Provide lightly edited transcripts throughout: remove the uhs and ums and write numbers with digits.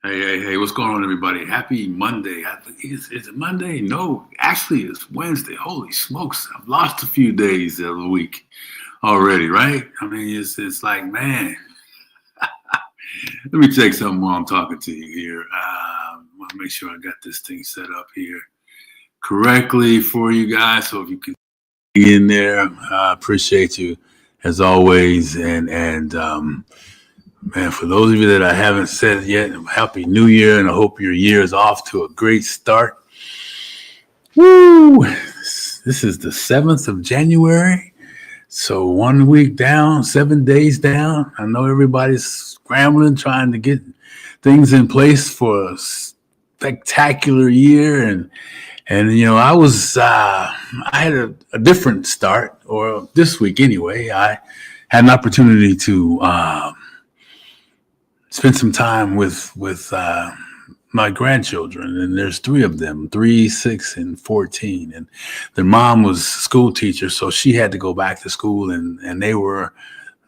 Hey, what's going on, everybody? Happy Monday. Is it Monday? No, actually, it's Wednesday. Holy smokes. I've lost a few days of the week already, right? I mean, it's like, man, let me check something while I'm talking to you here. I want to make sure I got this thing set up here correctly for you guys. So if you can be in there, I appreciate you as always. And man, for those of you that I haven't said yet, Happy New Year, and I hope your year is off to a great start. Woo! This is the 7th of January. So 1 week down, 7 days down. I know everybody's scrambling, trying to get things in place for a spectacular year. And I had a different start, or this week anyway. I had an opportunity to spend some time with my grandchildren, and there's three of them, 3, 6, and 14. And their mom was a school teacher, so she had to go back to school, and they were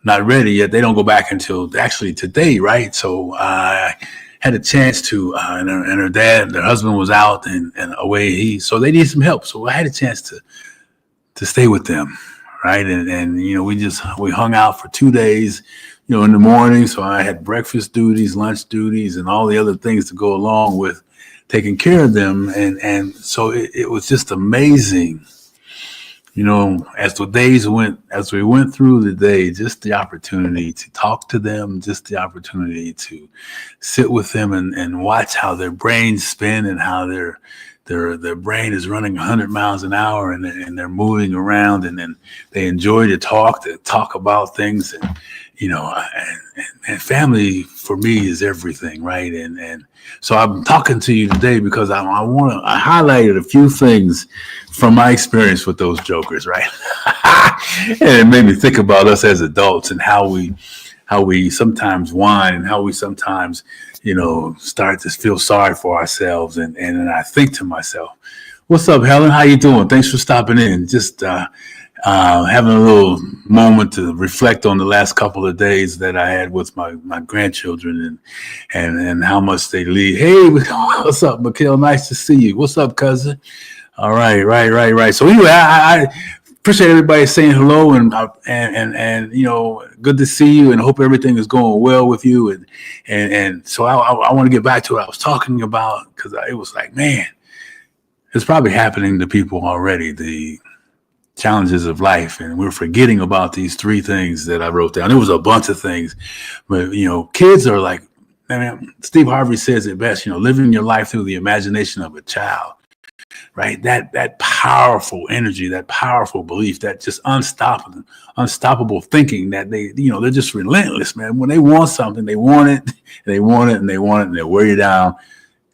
not ready yet. They don't go back until actually today, right? So I had a chance to, and her dad, their husband was out and away. So they needed some help. So I had a chance to stay with them, right? And we hung out for 2 days, in the morning. So I had breakfast duties, lunch duties, and all the other things to go along with taking care of them. And so it was just amazing, as we went through the day, just the opportunity to talk to them, just the opportunity to sit with them and watch how their brains spin and how their brain is running 100 miles an hour, and they're moving around, and then they enjoy to talk about things. And family for me is everything, right? And so I'm talking to you today because I highlighted a few things from my experience with those jokers, right? And it made me think about us as adults and how we sometimes whine, and how we sometimes start to feel sorry for ourselves. And I think to myself, what's up, Helen? How you doing? Thanks for stopping in. Just having a little moment to reflect on the last couple of days that I had with my grandchildren and how much they lead. Hey, what's up, Mikhail? Nice to see you. What's up, cousin? All right, right. So anyway, I appreciate everybody saying hello, and good to see you, and hope everything is going well with you. And so I want to get back to what I was talking about, because it was like, man, it's probably happening to people already, the challenges of life, and we're forgetting about these 3 things that I wrote down. There was a bunch of things, but kids are like, Steve Harvey says it best, living your life through the imagination of a child. Right, that powerful energy, that powerful belief, that just unstoppable thinking, that they're just relentless, man. When they want something, they want it, and they want it, and they want it, and they'll wear you down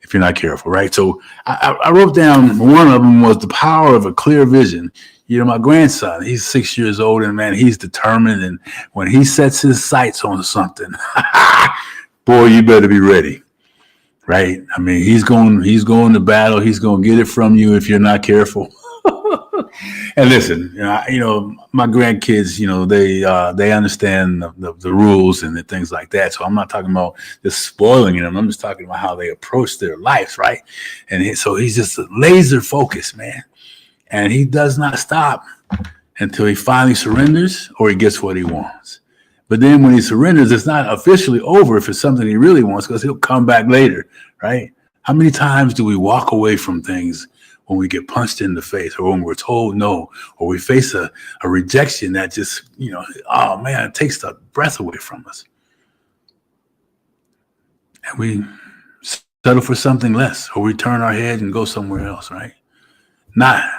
if you're not careful, right? So I wrote down, one of them was the power of a clear vision. My grandson, he's 6 years old, and man, he's determined, and when he sets his sights on something, boy, you better be ready. Right. I mean, he's going to battle. He's going to get it from you if you're not careful. And listen, my grandkids, they understand the rules and the things like that. So I'm not talking about just spoiling them. I'm just talking about how they approach their life. Right. And so he's just laser focused, man. And he does not stop until he finally surrenders or he gets what he wants. But then when he surrenders, it's not officially over if it's something he really wants, because he'll come back later, right? How many times do we walk away from things when we get punched in the face, or when we're told no, or we face a rejection that just, oh man, it takes the breath away from us. And we settle for something less, or we turn our head and go somewhere else, right?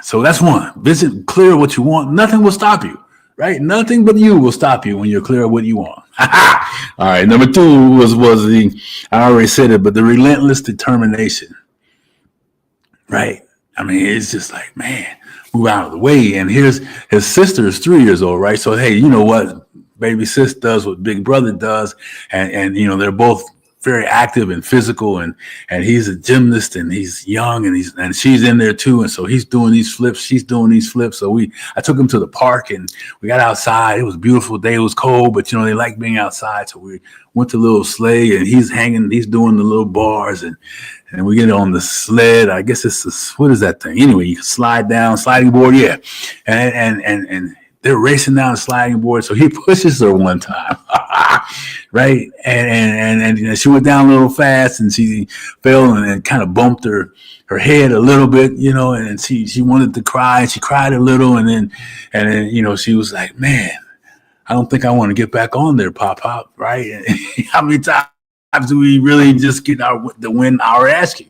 So that's one. Visit clear what you want. Nothing will stop you. Right? Nothing but you will stop you when you're clear of what you want. All right. Number 2 was I already said it, but the relentless determination. Right? I mean, it's just like, man, move out of the way. And his sister is 3 years old, right? So, hey, you know what? Baby sis does what big brother does. And they're both very active and physical, and he's a gymnast, and he's young, and she's in there too, and so he's doing these flips, she's doing these flips. So I took him to the park, and we got outside. It was a beautiful day. It was cold, but they like being outside, so we went to a little sleigh, and he's doing the little bars, and we get on the sled. I guess what is that thing? Anyway, you can slide down, sliding board, yeah, and they're racing down the sliding board, so he pushes her one time, right? And she went down a little fast, and she fell and kind of bumped her head a little bit, and she wanted to cry, and she cried a little, and then she was like, man, I don't think I want to get back on there, Pop, right? And how many times do we really just get the win our rescue?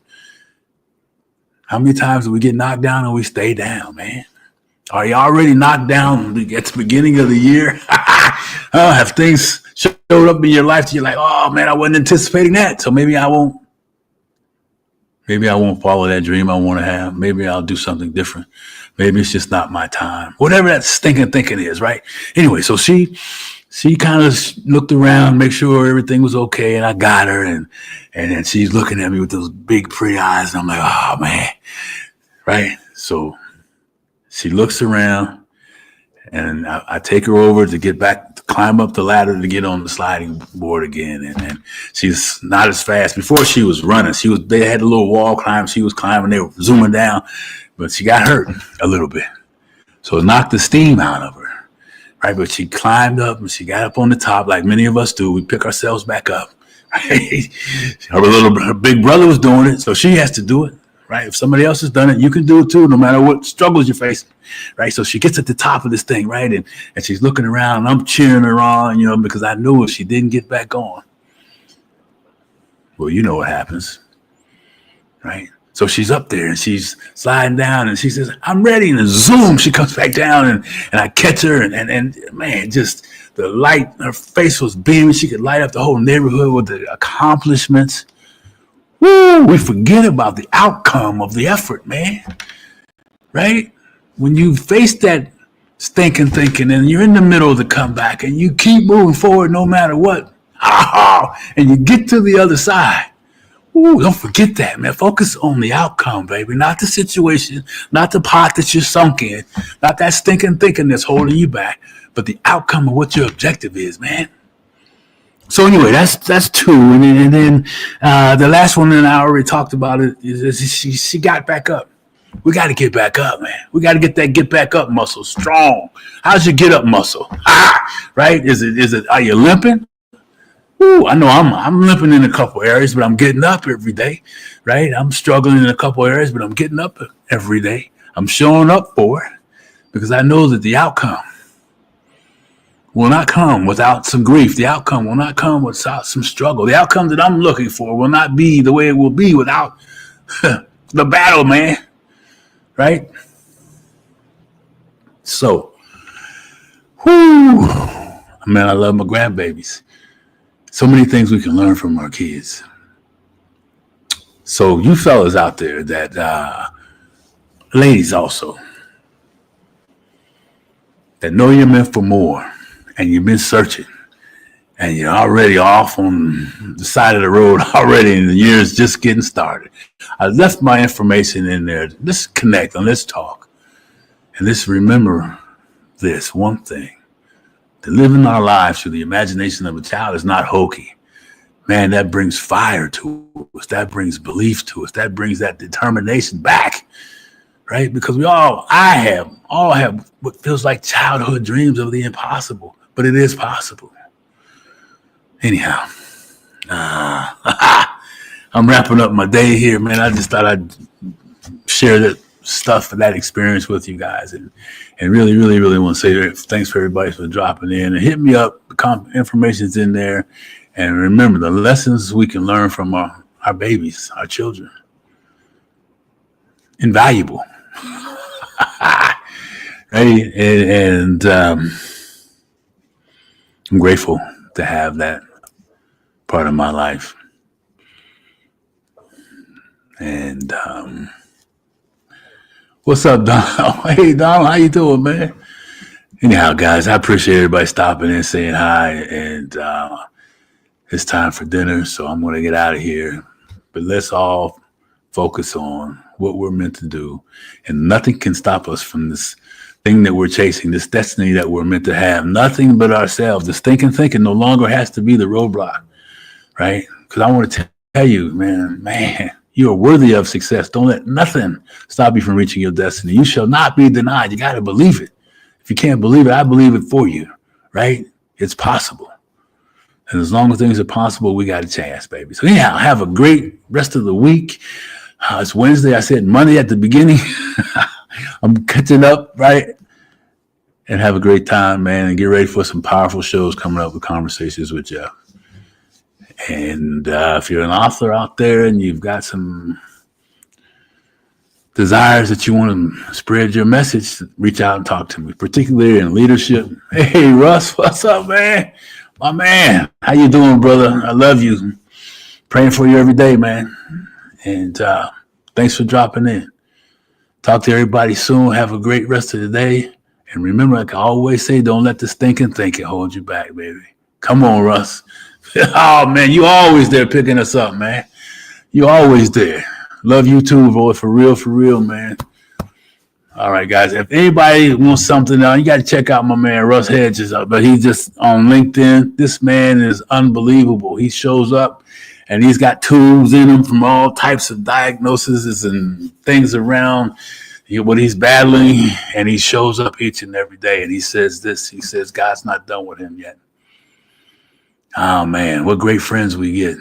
How many times do we get knocked down and we stay down, man? Are you already knocked down at the beginning of the year? Have things showed up in your life that you're like, oh man, I wasn't anticipating that, so maybe I won't follow that dream I want to have. Maybe I'll do something different. Maybe it's just not my time. Whatever that stinking thinking is, right? Anyway, so she kind of looked around, make sure everything was okay, and I got her, and then she's looking at me with those big pretty eyes, and I'm like, oh man, right? So she looks around, and I take her over to climb up the ladder to get on the sliding board again. And she's not as fast. Before she was running. They had a little wall climb. She was climbing. They were zooming down, but she got hurt a little bit. So it knocked the steam out of her, right? But she climbed up, and she got up on the top like many of us do. We pick ourselves back up, right? Her big brother was doing it, so she has to do it. Right? If somebody else has done it, you can do it too, no matter what struggles you're facing. Right? So she gets at the top of this thing, right? And she's looking around, and I'm cheering her on, because I knew if she didn't get back on, well, you know what happens. Right? So she's up there, and she's sliding down, and she says, I'm ready. And then zoom, she comes back down, and I catch her, and man, just the light, her face was beaming. She could light up the whole neighborhood with the accomplishments. Woo, we forget about the outcome of the effort, man. Right? When you face that stinking thinking, and you're in the middle of the comeback, and you keep moving forward no matter what, and you get to the other side. Ooh, don't forget that, man. Focus on the outcome, baby. Not the situation, not the pot that you're sunk in, not that stinking thinking that's holding you back, but the outcome of what your objective is, man. So anyway, that's two, and then the last one, and I already talked about it, is she got back up. We got to get back up, man. We got to get that get back up muscle strong. How's your get up muscle? Right? Is it? Are you limping? Ooh, I know I'm limping in a couple areas, but I'm getting up every day, right? I'm struggling in a couple areas, but I'm getting up every day. I'm showing up for it because I know that the outcome will not come without some grief. The outcome will not come without some struggle. The outcome that I'm looking for will not be the way it will be without the battle, man. Right? So, man, I love my grandbabies. So many things we can learn from our kids. So you fellas out there that, ladies also, that know you're meant for more, and you've been searching, and you're already off on the side of the road already, and the year's just getting started. I left my information in there. Let's connect and let's talk. And let's remember this one thing. To live in our lives through the imagination of a child is not hokey. Man, that brings fire to us. That brings belief to us. That brings that determination back. Right? Because we all have what feels like childhood dreams of the impossible. But it is possible. Anyhow, I'm wrapping up my day here, man. I just thought I'd share that stuff and that experience with you guys, and really, really, really want to say thanks for everybody for dropping in and hit me up. The information's in there, and remember the lessons we can learn from our babies, our children. Invaluable, right? And I'm grateful to have that part of my life. And what's up, Don? Hey, Don, how you doing, man? Anyhow, guys, I appreciate everybody stopping in, saying hi, and It's time for dinner, so I'm going to get out of here. But let's all focus on what we're meant to do. And nothing can stop us from this thing that we're chasing, this destiny that we're meant to have. Nothing but ourselves. This thinking no longer has to be the roadblock, right? Because I want to tell you, man, you are worthy of success. Don't let nothing stop you from reaching your destiny. You shall not be denied. You got to believe it. If you can't believe it, I believe it for you, right? It's possible. And as long as things are possible, we got a chance, baby. So anyhow, have a great rest of the week. It's Wednesday. I said Monday at the beginning. I'm catching up, right? And have a great time, man. And get ready for some powerful shows coming up with Conversations with Jeff. And if you're an author out there and you've got some desires that you want to spread your message, reach out and talk to me, particularly in leadership. Hey, Russ, what's up, man? My man, how you doing, brother? I love you. Praying for you every day, man. And thanks for dropping in. Talk to everybody soon. Have a great rest of the day. And remember, like I always say, don't let this thinking hold you back, baby. Come on, Russ. Oh, man, you always there picking us up, man. You always there. Love you too, boy. For real, man. All right, guys. If anybody wants something else, you got to check out my man, Russ Hedges. But he's just on LinkedIn. This man is unbelievable. He shows up and he's got tools in him from all types of diagnoses and things around what he's battling. And he shows up each and every day. And he says this. He says, God's not done with him yet. Oh, man, what great friends we get,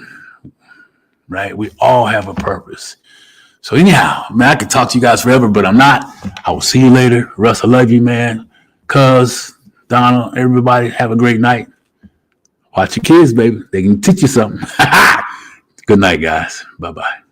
right? We all have a purpose. So anyhow, man, I could talk to you guys forever, but I'm not. I will see you later. Russ, I love you, man. Cuz, Donna, everybody, have a great night. Watch your kids, baby. They can teach you something. Good night, guys. Bye-bye.